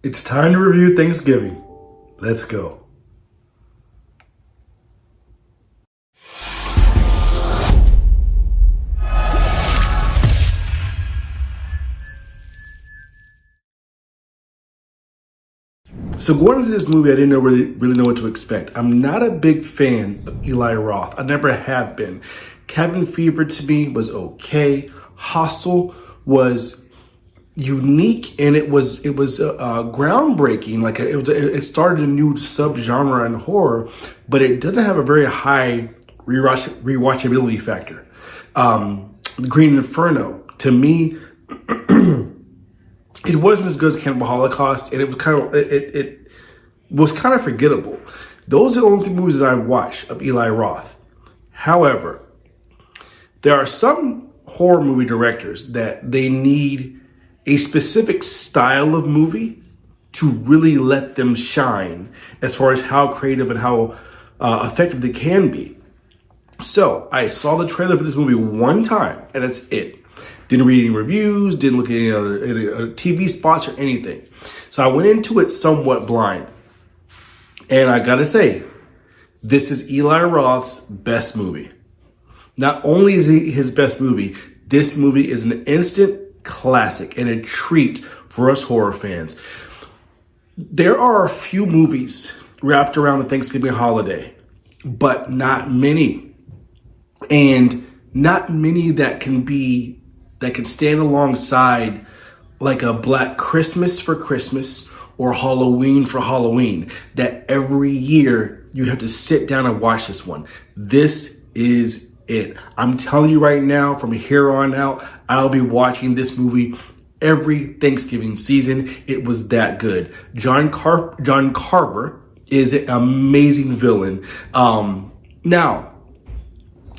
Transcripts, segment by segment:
It's time to review Thanksgiving. Let's go. So going into this movie, I didn't really know what to expect. I'm not a big fan of Eli Roth. I never have been. Cabin Fever to me was okay. Hostel was unique, and it was groundbreaking. Like it started a new subgenre in horror, but it doesn't have a very high rewatchability factor. Green Inferno to me, it wasn't as good as Cannibal Holocaust, and it was kind of forgettable. Those are the only 3 movies that I watched of Eli Roth. However, there are some horror movie directors that they need a specific style of movie to really let them shine as far as how creative and how effective they can be. So I saw the trailer for this movie one time, and that's it. Didn't read any reviews, didn't look at any other TV spots or anything. So I went into it somewhat blind. And I gotta say, this is Eli Roth's best movie. Not only is it his best movie, this movie is an instant classic and a treat for us horror fans. There are a few movies wrapped around the Thanksgiving holiday, but not many. And not many that can stand alongside like a Black Christmas for Christmas or Halloween for Halloween, that every year you have to sit down and watch this one. This is it. I'm telling you right now, from here on out, I'll be watching this movie every Thanksgiving season. It was that good. John Carver is an amazing villain. Now,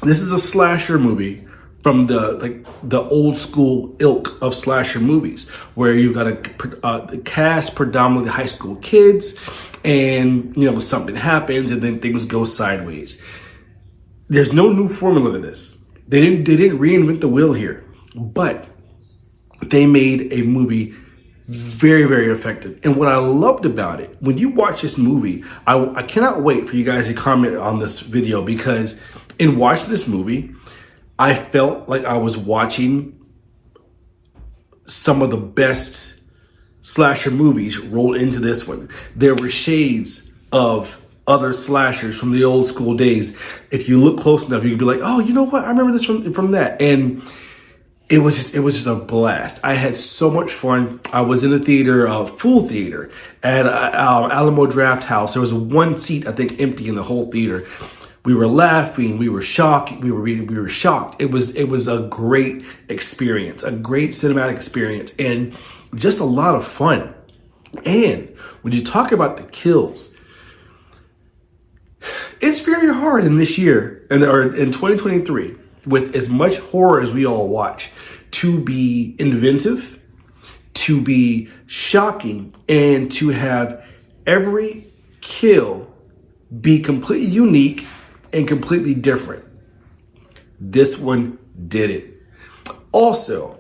this is a slasher movie from the old school ilk of slasher movies, where you've got a cast predominantly high school kids, and something happens and then things go sideways. There's no new formula to this. They didn't reinvent the wheel here, but they made a movie very, very effective. And what I loved about it, when you watch this movie, I cannot wait for you guys to comment on this video, because in watching this movie, I felt like I was watching some of the best slasher movies rolled into this one. There were shades of other slashers from the old school days. If you look close enough, you could be like, oh, you know what? I remember this from that. And it was just a blast. I had so much fun. I was in a theater, full theater, at Alamo Draft House. There was one seat, I think, empty in the whole theater. We were laughing, we were shocked, we were shocked. It was a great experience, a great cinematic experience, and just a lot of fun. And when you talk about the kills, it's very hard in this year, or in 2023, with as much horror as we all watch, to be inventive, to be shocking, and to have every kill be completely unique and completely different. This one did it. Also,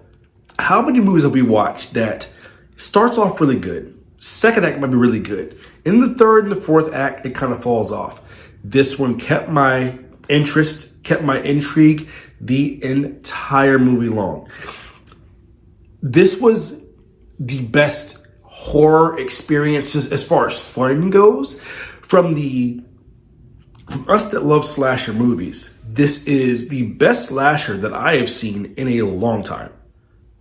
how many movies have we watched that starts off really good, second act might be really good, in the third and the fourth act it kind of falls off? This one kept my interest, kept my intrigue the entire movie long. This was the best horror experience, just as far as fun goes, from us that love slasher movies. This is the best slasher that I have seen in a long time.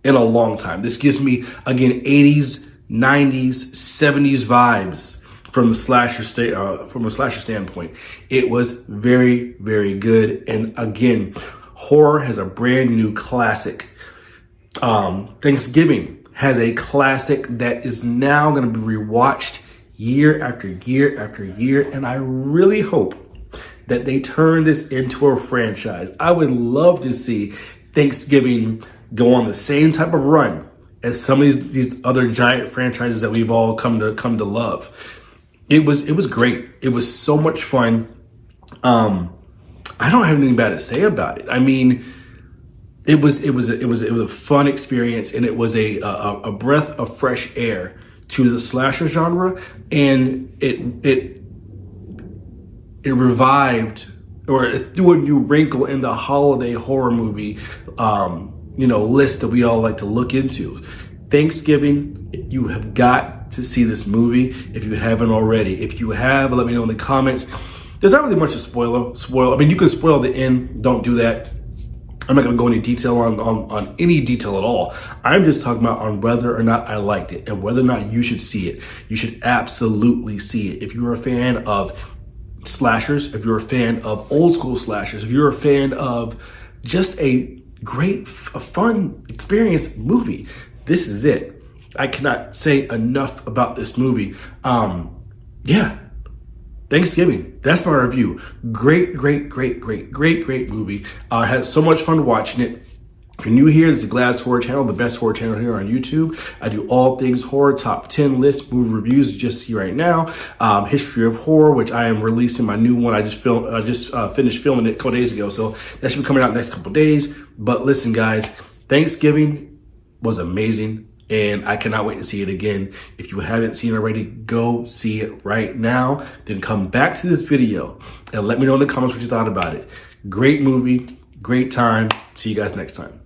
This gives me, again, 80s, 90s, 70s vibes from the slasher standpoint. It was very, very good. And again, horror has a brand new classic. Thanksgiving has a classic that is now going to be rewatched year after year after year. And I really hope that they turn this into a franchise. I would love to see Thanksgiving go on the same type of run as some of these other giant franchises that we've all come to love. It was great. It was so much fun. I don't have anything bad to say about it. I mean, it was a fun experience, and it was a breath of fresh air to the slasher genre, and it revived, or it threw a new wrinkle in the holiday horror movie list that we all like to look into. Thanksgiving, you have got to see this movie if you haven't already. If you have, let me know in the comments. There's not really much to spoil. I mean, you can spoil the end. Don't do that. I'm not going to go into detail on any detail at all. I'm just talking about on whether or not I liked it and whether or not you should see it. You should absolutely see it. If you're a fan of slashers, if you're a fan of old school slashers, if you're a fan of just a great, fun experience movie, this is it. I cannot say enough about this movie. Thanksgiving, that's my review. Great movie. I had so much fun watching it. If you're new here, this is the Glad's Horror Channel, the best horror channel here on YouTube. I do all things horror, top 10 lists, movie reviews you just see right now. History of horror, which I am releasing my new one. I just finished filming it a couple days ago, so that should be coming out next couple days. But listen, guys, Thanksgiving was amazing, and I cannot wait to see it again. If you haven't seen it already, go see it right now. Then come back to this video and let me know in the comments what you thought about it. Great movie, great time. See you guys next time.